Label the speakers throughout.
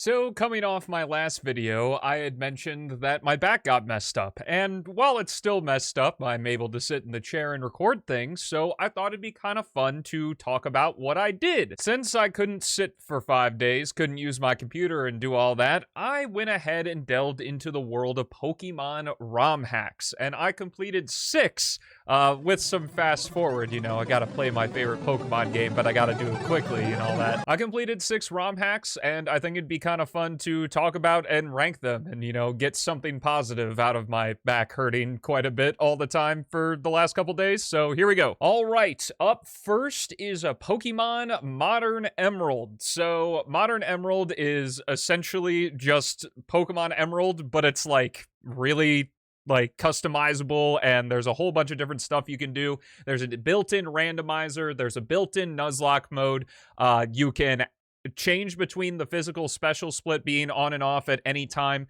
Speaker 1: So, coming off my last video, I had mentioned that my back got messed up, and while it's still messed up, I'm able to sit in the chair and record things, so I thought it'd be kind of fun to talk about what I did. Since I couldn't sit for 5 days, couldn't use my computer and do all that, I went ahead and delved into the world of Pokémon ROMHacks, and I completed 6 with some fast forward. I gotta play my favorite Pokemon game, but I gotta do it quickly and all that. I completed 6 ROMHacks, and I think it'd be kind of fun to talk about and rank them and, get something positive out of my back hurting quite a bit all the time for the last couple days. So here we go. All right, up first is a Pokemon Modern Emerald. So Modern Emerald is essentially just Pokemon Emerald, but it's really customizable, and there's a whole bunch of different stuff you can do. There's a built-in randomizer, there's a built-in Nuzlocke mode. You can change between the physical special split being on and off at any time.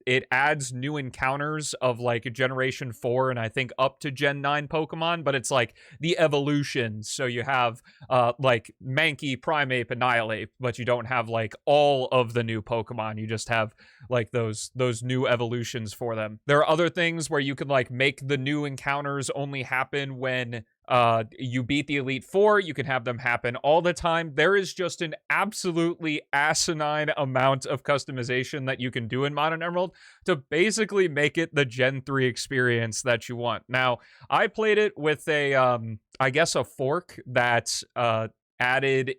Speaker 1: It adds new encounters of Generation 4 and I think up to Gen 9 Pokemon, but it's the evolutions. So you have Mankey, Primeape, Annihilate, but you don't have all of the new Pokemon. You just have those new evolutions for them. There are other things where you can make the new encounters only happen when you beat the Elite Four. You can have them happen all the time. There is just an absolutely asinine amount of customization that you can do in Modern Emerald to basically make it the Gen 3 experience that you want. Now, I played it with I guess a fork that added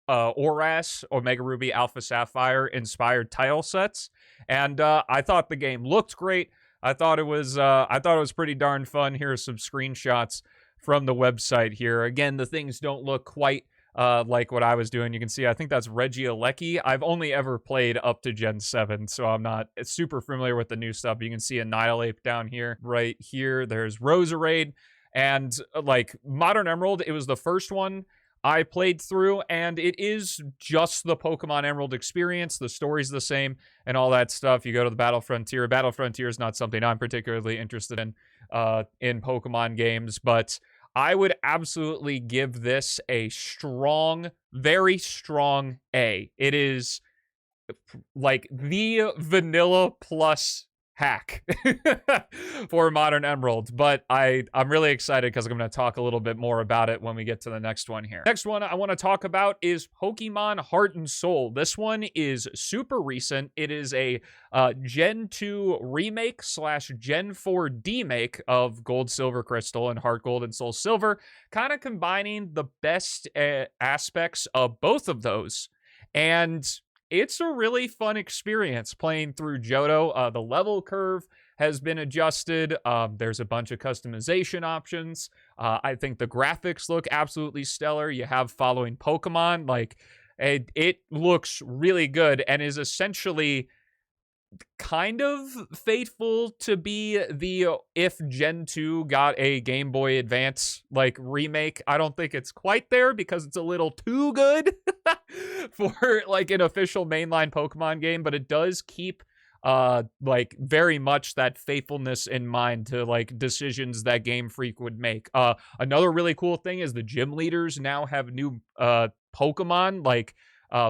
Speaker 1: ORAS, Omega Ruby, Alpha Sapphire inspired tile sets, and I thought the game looked great. I thought it was pretty darn fun. Here are some screenshots from the website here. Again, the things don't look quite like what I was doing. You can see, I think that's Regieleki. I've only ever played up to Gen 7, so I'm not super familiar with the new stuff. You can see Annihilate down here. Right here, there's Roserade. And Modern Emerald, it was the first one I played through, and it is just the Pokemon Emerald experience. The story's the same and all that stuff. You go to the Battle Frontier. Battle Frontier is not something I'm particularly interested in Pokemon games, but I would absolutely give this a strong, very strong A. It is the vanilla plus hack for Modern Emerald, but I'm really excited because I'm going to talk a little bit more about it when we get to the next one here. Next one I want to talk about is Pokemon Heart and Soul. This one is super recent. It is a Gen 2 remake / Gen 4 demake of Gold, Silver, Crystal, and Heart Gold and Soul Silver, kind of combining the best aspects of both of those. And it's a really fun experience playing through Johto. The level curve has been adjusted. There's a bunch of customization options. I think the graphics look absolutely stellar. You have following Pokemon. It looks really good and is essentially kind of faithful to be the if Gen 2 got a Game Boy Advance remake. I don't think it's quite there because it's a little too good for an official mainline Pokemon game, but it does keep very much that faithfulness in mind to decisions that Game Freak would make. Another really cool thing is the gym leaders now have new Pokemon.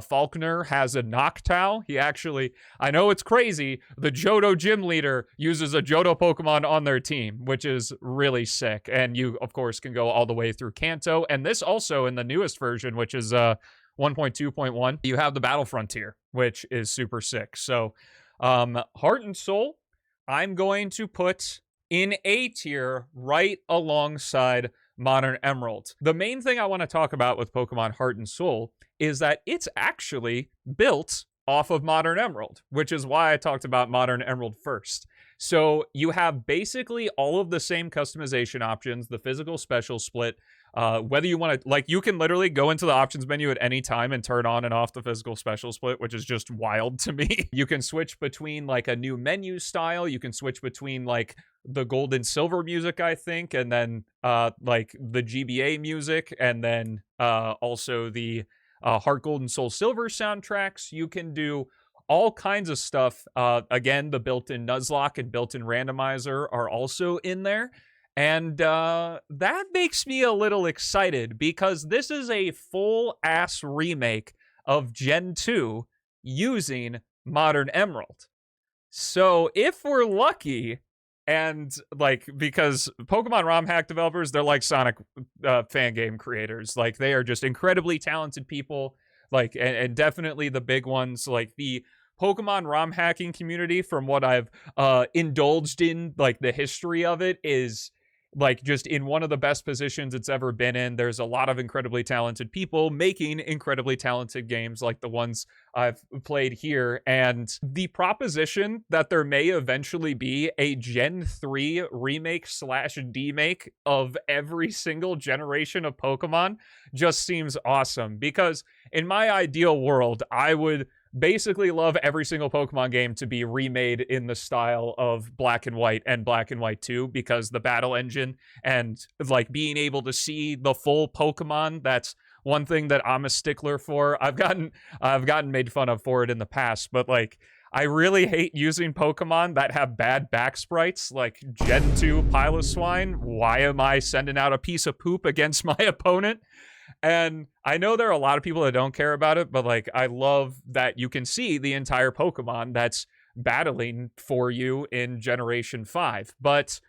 Speaker 1: Falconer has a Noctowl. He actually, I know it's crazy, the Johto gym leader uses a Johto Pokemon on their team, which is really sick. And you, of course, can go all the way through Kanto. And this also, in the newest version, which is 1.2.1, you have the Battle Frontier, which is super sick. So, Heart and Soul, I'm going to put in A tier right alongside Modern Emerald. The main thing I want to talk about with Pokemon Heart and Soul is that it's actually built off of Modern Emerald, which is why I talked about Modern Emerald first. So you have basically all of the same customization options, the physical special split, whether you want to, you can literally go into the options menu at any time and turn on and off the physical special split, which is just wild to me. You can switch between a new menu style. You can switch between the gold and silver music, I think, and then the GBA music, and then also the Heart Gold and Soul Silver soundtracks. You can do all kinds of stuff. Again, the built-in Nuzlocke and built-in randomizer are also in there. And that makes me a little excited because this is a full-ass remake of Gen 2 using Modern Emerald. So if we're lucky, and like, because Pokemon ROMHack developers, they're like Sonic fan game creators. Like, they are just incredibly talented people. Like, and definitely the big ones, like the Pokemon ROM hacking community, from what I've indulged in, like the history of it, is like just in one of the best positions it's ever been in. There's a lot of incredibly talented people making incredibly talented games like the ones I've played here. And the proposition that there may eventually be a Gen 3 remake / demake of every single generation of Pokemon just seems awesome. Because in my ideal world, I would basically love every single Pokemon game to be remade in the style of Black and White and Black and White 2, because the battle engine and like being able to see the full Pokemon, that's one thing that I'm a stickler for. I've gotten made fun of for it in the past, but like, I really hate using Pokemon that have bad back sprites, like Gen 2 Piloswine. Why am I sending out a piece of poop against my opponent? And I know there are a lot of people that don't care about it, but like, I love that you can see the entire Pokemon that's battling for you in Generation 5. But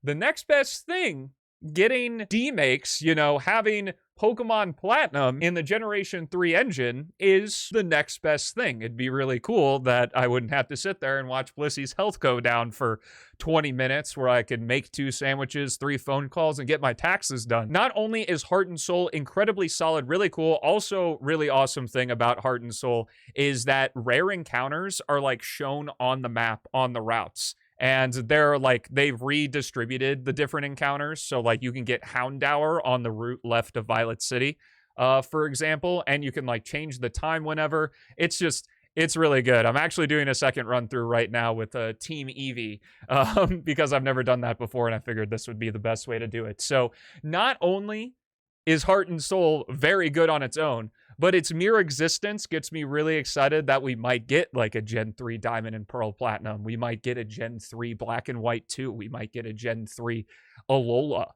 Speaker 1: the next best thing, getting demakes, you know, having Pokemon Platinum in the Generation 3 engine, is the next best thing. It'd be really cool that I wouldn't have to sit there and watch Blissy's health go down for 20 minutes, where I could make 2 sandwiches, 3 phone calls, and get my taxes done. Not only is Heart and Soul incredibly solid, really cool, also really awesome thing about Heart and Soul is that rare encounters are like shown on the map on the routes. And they're like, they've redistributed the different encounters. So like, you can get Houndour on the route left of Violet City, for example, and you can like change the time whenever. It's really good. I'm actually doing a second run through right now with Team Eevee, because I've never done that before, and I figured this would be the best way to do it. So not only is Heart and Soul very good on its own, but its mere existence gets me really excited that we might get like a Gen 3 Diamond and Pearl Platinum. We might get a Gen 3 Black and White 2. We might get a Gen 3 Alola.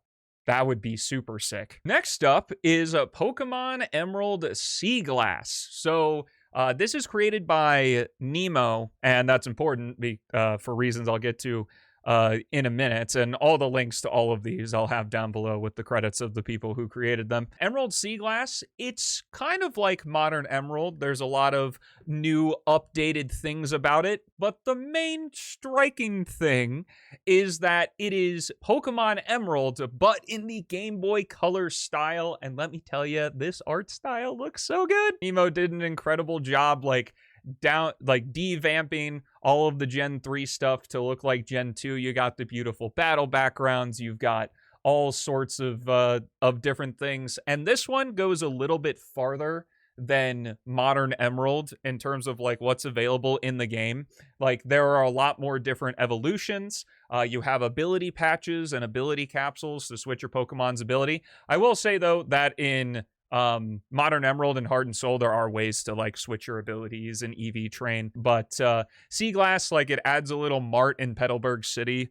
Speaker 1: That would be super sick. Next up is a Pokemon Emerald Seaglass. So this is created by Nemo, and that's important for reasons I'll get to in a minute, and all the links to all of these I'll have down below with the credits of the people who created them. Emerald Seaglass, it's kind of like Modern Emerald. There's a lot of new updated things about it, but the main striking thing is that it is Pokemon Emerald, but in the Game Boy Color style, and let me tell you, this art style looks so good. Nemo did an incredible job, like devamping all of the Gen 3 stuff to look like Gen 2. You got the beautiful battle backgrounds, you've got all sorts of different things, and this one goes a little bit farther than Modern Emerald in terms of like what's available in the game. Like, there are a lot more different evolutions. You have ability patches and ability capsules to switch your Pokemon's ability. I will say though that in Modern Emerald and Heart and Soul, there are ways to like switch your abilities and EV train, but Seaglass, like, it adds a little mart in Petalburg City,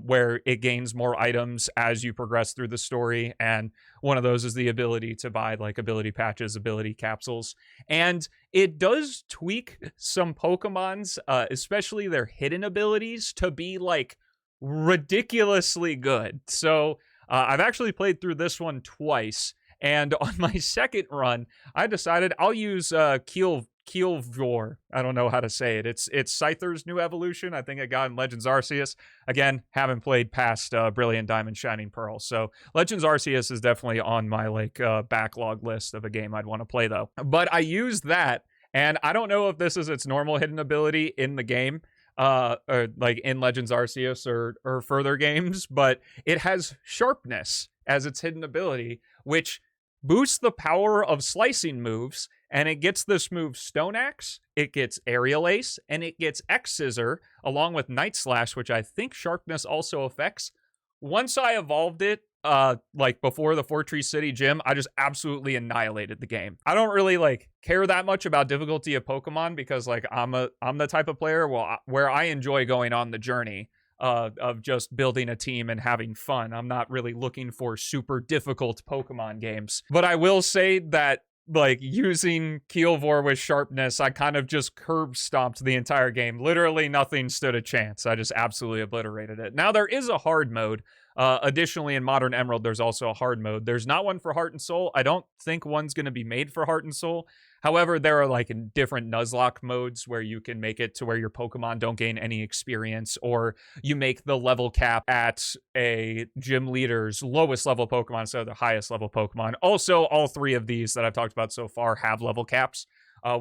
Speaker 1: where it gains more items as you progress through the story, and one of those is the ability to buy like ability patches, ability capsules, and it does tweak some Pokemon's, especially their hidden abilities, to be like ridiculously good. So I've actually played through this one twice. And on my second run, I decided I'll use Keelvor. I don't know how to say it. It's Scyther's new evolution. I think I got in Legends Arceus. Again, haven't played past Brilliant Diamond, Shining Pearl. So Legends Arceus is definitely on my like backlog list of a game I'd want to play though. But I used that, and I don't know if this is its normal hidden ability in the game, or like in Legends Arceus or further games, but it has Sharpness as its hidden ability, which boosts the power of slicing moves, and it gets this move Stone Axe, it gets Aerial Ace, and it gets X Scissor, along with Night Slash, which I think Sharpness also affects. Once I evolved it, like before the Fortree City Gym, I just absolutely annihilated the game. I don't really like care that much about difficulty of Pokemon, because like I'm the type of player where I enjoy going on the journey of just building a team and having fun. I'm not really looking for super difficult Pokemon games. But I will say that like using Keelvor with sharpness, I kind of just curb stomped the entire game. Literally nothing stood a chance. I just absolutely obliterated it. Now there is a hard mode. Additionally, in Modern Emerald, there's also a hard mode. There's not one for Heart and Soul. I don't think one's going to be made for Heart and Soul. However, there are like different Nuzlocke modes where you can make it to where your Pokemon don't gain any experience, or you make the level cap at a gym leader's lowest level Pokemon instead of the highest level Pokemon. Also, all three of these that I've talked about so far have level caps.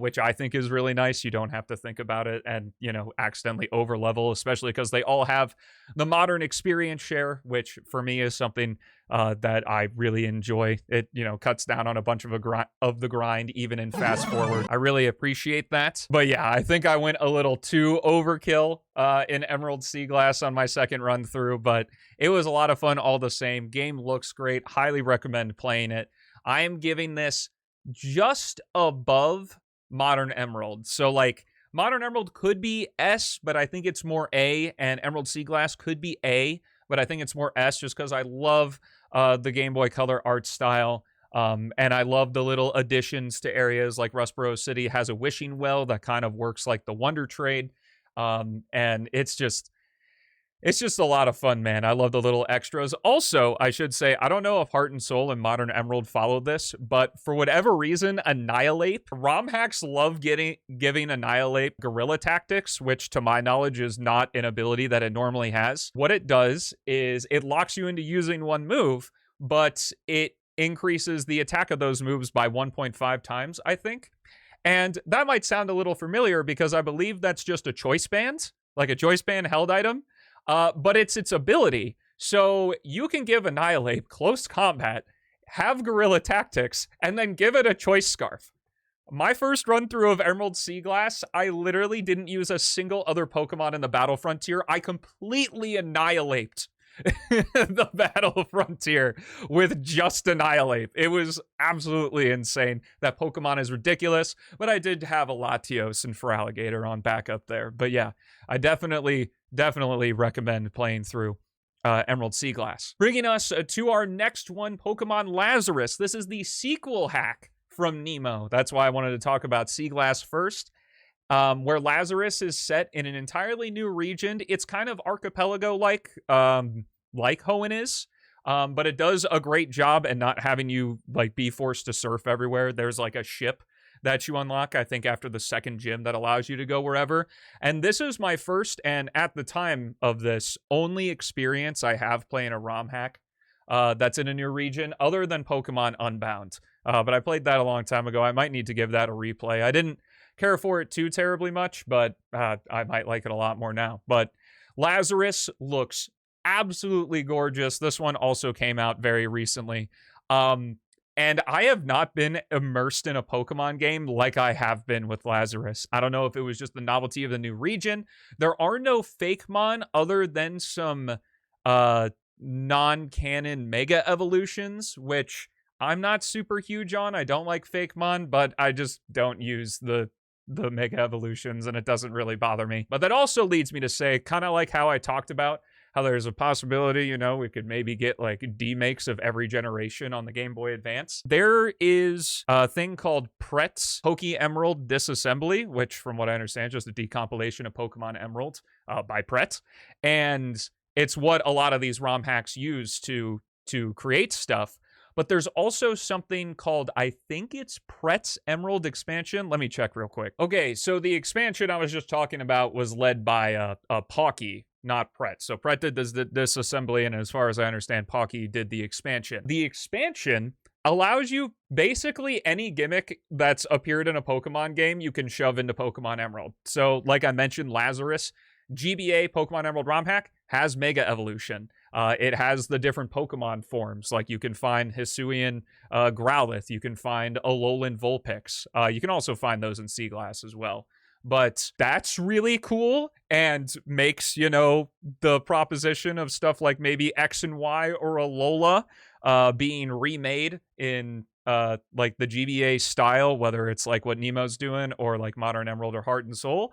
Speaker 1: Which I think is really nice. You don't have to think about it and, you know, accidentally over level, especially because they all have the modern experience share, which for me is something that I really enjoy. It, you know, cuts down on a bunch of the grind, even in fast forward. I really appreciate that. But yeah, I think I went a little too overkill in Emerald Seaglass on my second run through, but it was a lot of fun all the same. Game looks great. Highly recommend playing it. I am giving this just above Modern Emerald. So like Modern Emerald could be S, but I think it's more A, and Emerald Seaglass could be A, but I think it's more S just because I love the Game Boy Color art style. And I love the little additions to areas like Rustboro City has a wishing well that kind of works like the Wonder Trade. And it's just a lot of fun, man. I love the little extras. Also, I should say, I don't know if Heart and Soul and Modern Emerald followed this, but for whatever reason, Annihilate, ROMHacks love giving Annihilate guerrilla tactics, which to my knowledge is not an ability that it normally has. What it does is it locks you into using one move, but it increases the attack of those moves by 1.5 times, I think. And that might sound a little familiar because I believe that's just a choice band, like a choice band held item. But it's its ability. So you can give Annihilate close combat, have guerrilla tactics, and then give it a choice scarf. My first run through of Emerald Seaglass, I literally didn't use a single other Pokemon in the Battle Frontier. I completely annihilate the Battle Frontier with just Annihilate. It was absolutely insane. That Pokemon is ridiculous, but I did have a Latios and Feraligatr on backup there. But yeah, I definitely recommend playing through Emerald Seaglass. Bringing us to our next one, Pokemon Lazarus. This is the sequel hack from Nemo. That's why I wanted to talk about Seaglass first. Where Lazarus is set in an entirely new region. It's kind of archipelago-like, like Hoenn is, but it does a great job at not having you like be forced to surf everywhere. There's like a ship that you unlock, I think, after the second gym that allows you to go wherever. And this is my first, and at the time of this, only experience I have playing a ROM hack that's in a new region, other than Pokemon Unbound. But I played that a long time ago. I might need to give that a replay. I didn't care for it too terribly much, but I might like it a lot more now. But Lazarus looks absolutely gorgeous. This one also came out very recently. And I have not been immersed in a Pokemon game like I have been with Lazarus. I don't know if it was just the novelty of the new region. There are no Fakemon other than some non-canon Mega Evolutions, which I'm not super huge on. I don't like Fakemon, but I just don't use the Mega Evolutions, and it doesn't really bother me. But that also leads me to say, kind of like how I talked about how there's a possibility, you know, we could maybe get like D-makes of every generation on the Game Boy Advance. There is a thing called Pret's Poke Emerald Disassembly, which from what I understand is just a decompilation of Pokemon Emerald by Pret. And it's what a lot of these ROM hacks use to create stuff. But there's also something called, I think it's Pret's Emerald Expansion. Let me check real quick. Okay, so the expansion I was just talking about was led by Pocky, not Pret. So Pret did this assembly, and as far as I understand, Pocky did the expansion. The expansion allows you basically any gimmick that's appeared in a Pokemon game you can shove into Pokemon Emerald. So like I mentioned, Lazarus, GBA Pokemon Emerald ROM hack has Mega Evolution. It has the different Pokemon forms, like you can find Hisuian Growlithe, you can find Alolan Vulpix. You can also find those in Seaglass as well. But that's really cool and makes, you know, the proposition of stuff like maybe X and Y or Alola being remade in like the GBA style, whether it's like what Nemo's doing or like Modern Emerald or Heart and Soul.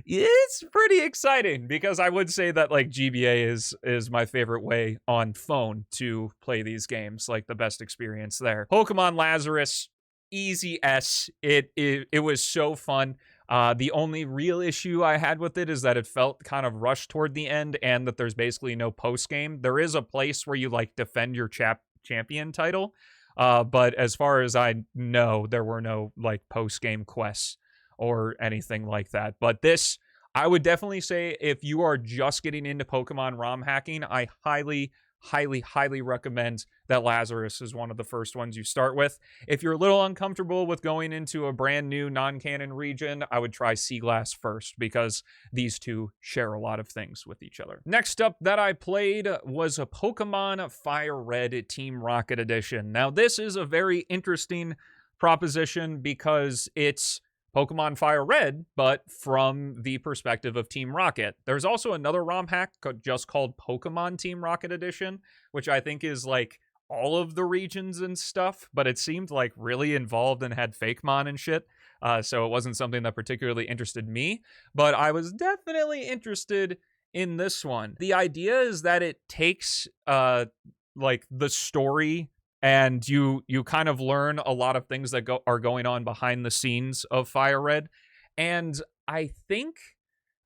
Speaker 1: It's pretty exciting because I would say that like GBA is my favorite way on phone to play these games, like the best experience there. Pokemon Lazarus, easy S. It was so fun. The only real issue I had with it is that it felt kind of rushed toward the end, and that there's basically no post game. There is a place where you like defend your champion title, but as far as I know, there were no like post game quests or anything like that. But this, I would definitely say, if you are just getting into Pokemon ROM hacking, I highly recommend that Lazarus is one of the first ones you start with. If you're a little uncomfortable with going into a brand new non-canon region, I would try Seaglass first, because these two share a lot of things with each other. Next up that I played was a Pokemon Fire Red Team Rocket Edition. Now, this is a very interesting proposition because it's Pokemon Fire Red, but from the perspective of Team Rocket. There's also another ROM hack just called Pokemon Team Rocket Edition, which I think is like all of the regions and stuff, but it seemed like really involved and had Fakemon and shit. So it wasn't something that particularly interested me, but I was definitely interested in this one. The idea is that it takes like the story, and you kind of learn a lot of things that are going on behind the scenes of Fire Red. And I think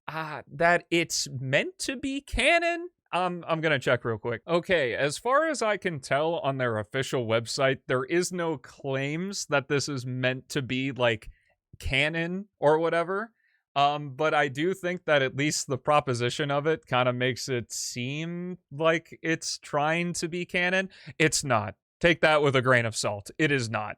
Speaker 1: that it's meant to be canon. I'm going to check real quick. Okay, as far as I can tell on their official website, there is no claims that this is meant to be like canon or whatever. But I do think that at least the proposition of it kind of makes it seem like it's trying to be canon. It's not. Take that with a grain of salt. It is not.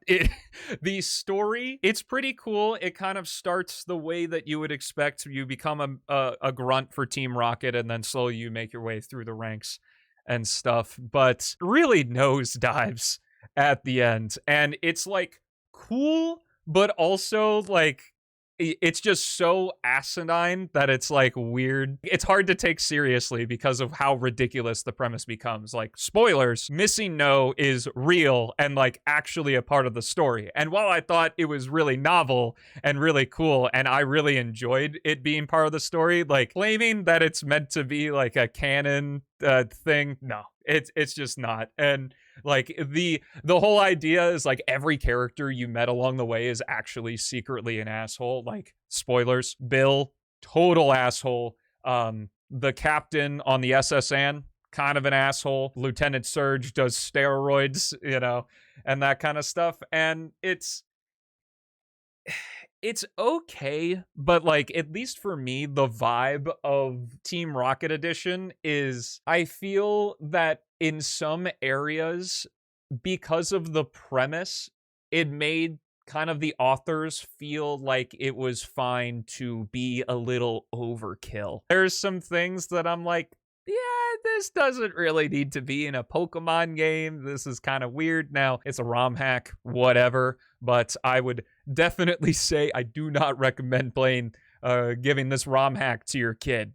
Speaker 1: The story, it's pretty cool. It kind of starts the way that you would expect. You become a grunt for Team Rocket, and then slowly you make your way through the ranks and stuff. But really nosedives at the end. And it's like cool, but also like it's just so asinine that it's like weird. It's hard to take seriously because of how ridiculous the premise becomes. Like, spoilers, Missing No is real and like actually a part of the story. And while I thought it was really novel and really cool, and I really enjoyed it being part of the story, like claiming that it's meant to be like a canon thing, no, it's just not. And like the whole idea is like every character you met along the way is actually secretly an asshole. Like, spoilers, Bill, total asshole. The captain on the SSN, kind of an asshole. Lieutenant Surge does steroids, you know, and that kind of stuff. And it's okay, but like, at least for me, the vibe of Team Rocket Edition is, I feel that in some areas, because of the premise, it made kind of the authors feel like it was fine to be a little overkill. There's some things that I'm like, yeah, this doesn't really need to be in a Pokemon game. This is kind of weird. Now, it's a ROM hack, whatever, but I would definitely say I do not recommend giving this ROM hack to your kid.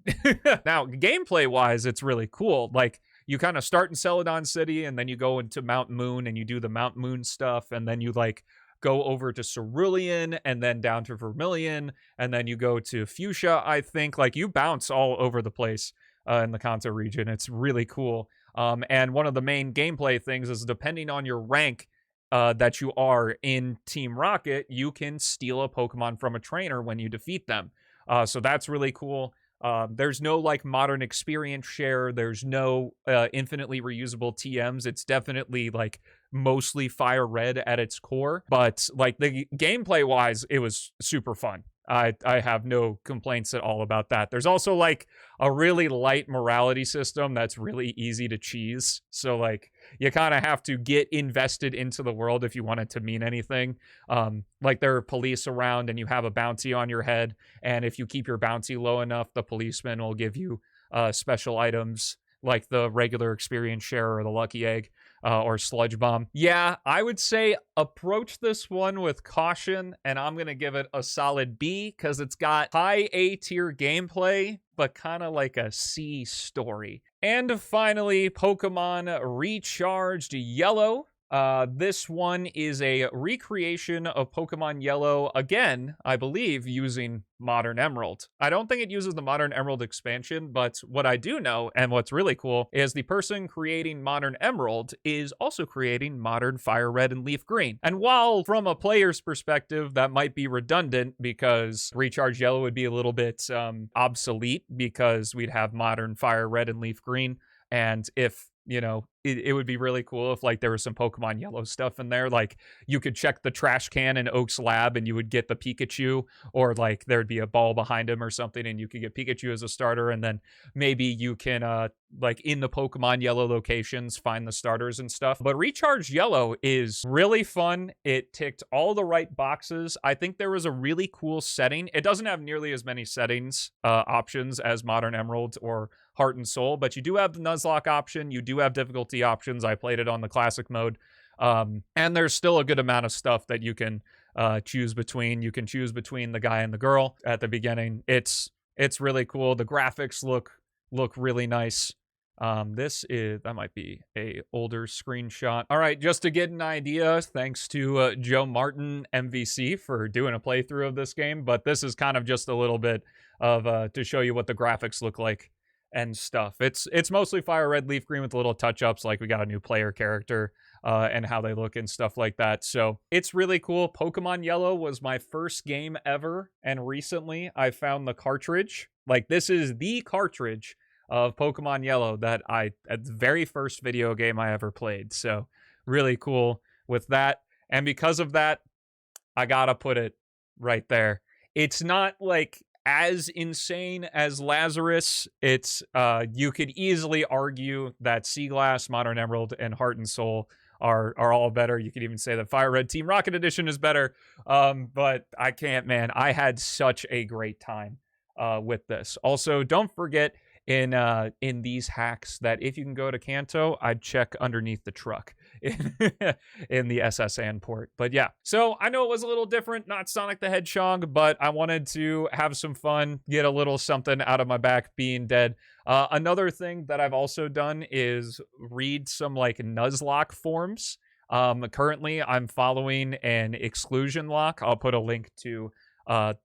Speaker 1: Now, gameplay-wise, it's really cool. Like, you kind of start in Celadon City, and then you go into Mount Moon, and you do the Mount Moon stuff, and then you, like, go over to Cerulean, and then down to Vermilion, and then you go to Fuchsia, I think. Like, you bounce all over the place in the Kanto region. It's really cool. And one of the main gameplay things is, depending on your rank that you are in Team Rocket, you can steal a Pokemon from a trainer when you defeat them. So that's really cool. There's no like modern experience share. There's no infinitely reusable TMs. It's definitely like mostly Fire Red at its core, but like the gameplay wise, it was super fun. I have no complaints at all about that. There's also like a really light morality system that's really easy to cheese. So like you kind of have to get invested into the world if you want it to mean anything. Like there are police around and you have a bounty on your head. And if you keep your bounty low enough, the policeman will give you special items like the regular experience share or the lucky egg. Or Sludge Bomb. Yeah, I would say approach this one with caution, and I'm going to give it a solid B because it's got high A tier gameplay, but kind of like a C story. And finally, Pokemon Recharged Yellow. This one is a recreation of Pokemon Yellow, again, I believe, using Modern Emerald. I don't think it uses the Modern Emerald expansion, but what I do know, and what's really cool, is the person creating Modern Emerald is also creating Modern Fire Red and Leaf Green. And while from a player's perspective, that might be redundant because Recharge Yellow would be a little bit obsolete because we'd have Modern Fire Red and Leaf Green, and if it would be really cool if like there was some Pokemon Yellow stuff in there. Like you could check the trash can in Oak's lab and you would get the Pikachu, or like there'd be a ball behind him or something and you could get Pikachu as a starter. And then maybe you can like in the Pokemon Yellow locations find the starters and stuff. But Recharge Yellow is really fun. It ticked all the right boxes. I think there was a really cool setting. It doesn't have nearly as many settings options as Modern Emerald or Heart and Soul, but you do have the Nuzlocke option. You do have difficulty options. I played it on the classic mode. And there's still a good amount of stuff that you can choose between. You can choose between the guy and the girl at the beginning. It's really cool. The graphics look really nice. That might be a older screenshot. All right, just to get an idea, thanks to Joe Martin MVC for doing a playthrough of this game, but this is kind of just a little bit of to show you what the graphics look like and stuff. It's mostly Fire Red, Leaf Green with little touch-ups, like we got a new player character and how they look and stuff like that. So it's really cool. Pokemon Yellow was my first game ever, and recently I found the cartridge. Like, this is the cartridge of Pokemon Yellow that at the very first video game I ever played. So really cool with that. And because of that, I gotta put it right there. It's not like as insane as Lazarus. It's you could easily argue that Seaglass, Modern Emerald, and Heart and Soul are all better. You could even say that Fire Red Team Rocket Edition is better. But I can't, man. I had such a great time with this. Also, don't forget in these hacks that if you can go to Kanto, I'd check underneath the truck in the SSN port. But yeah, so I know it was a little different, not Sonic the Hedgehog, but I wanted to have some fun, get a little something out of my back being dead. Another thing that I've also done is read some like Nuzlocke forums. Currently, I'm following an exclusion lock. I'll put a link to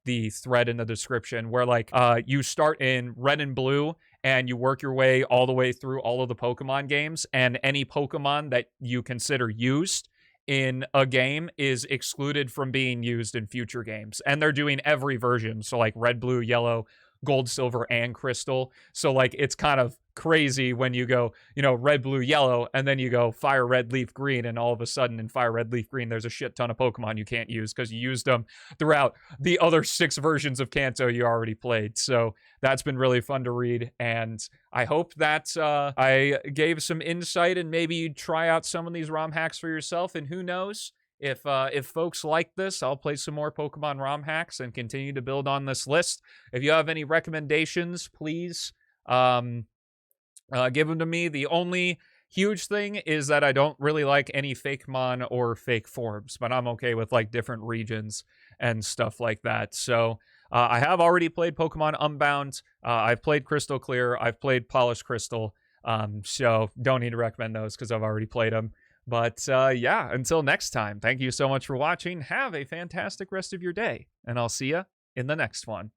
Speaker 1: the thread in the description where like you start in red and blue and you work your way all the way through all of the Pokemon games, and any Pokemon that you consider used in a game is excluded from being used in future games. And they're doing every version, so like red, blue, yellow, gold, silver, and crystal. So like it's kind of crazy when you go, red, blue, yellow, and then you go Fire Red, Leaf Green, and all of a sudden in Fire Red, Leaf Green there's a shit ton of Pokemon you can't use because you used them throughout the other 6 versions of Kanto you already played. So that's been really fun to read, and I hope that I gave some insight and maybe you'd try out some of these ROM hacks for yourself. And who knows, if folks like this, I'll play some more Pokemon ROM hacks and continue to build on this list. If you have any recommendations, please give them to me. The only huge thing is that I don't really like any Fakemon or fake forms, but I'm okay with like different regions and stuff like that. So I have already played Pokemon Unbound. I've played Crystal Clear. I've played Polished Crystal. So don't need to recommend those because I've already played them. But yeah, until next time, thank you so much for watching. Have a fantastic rest of your day, and I'll see you in the next one.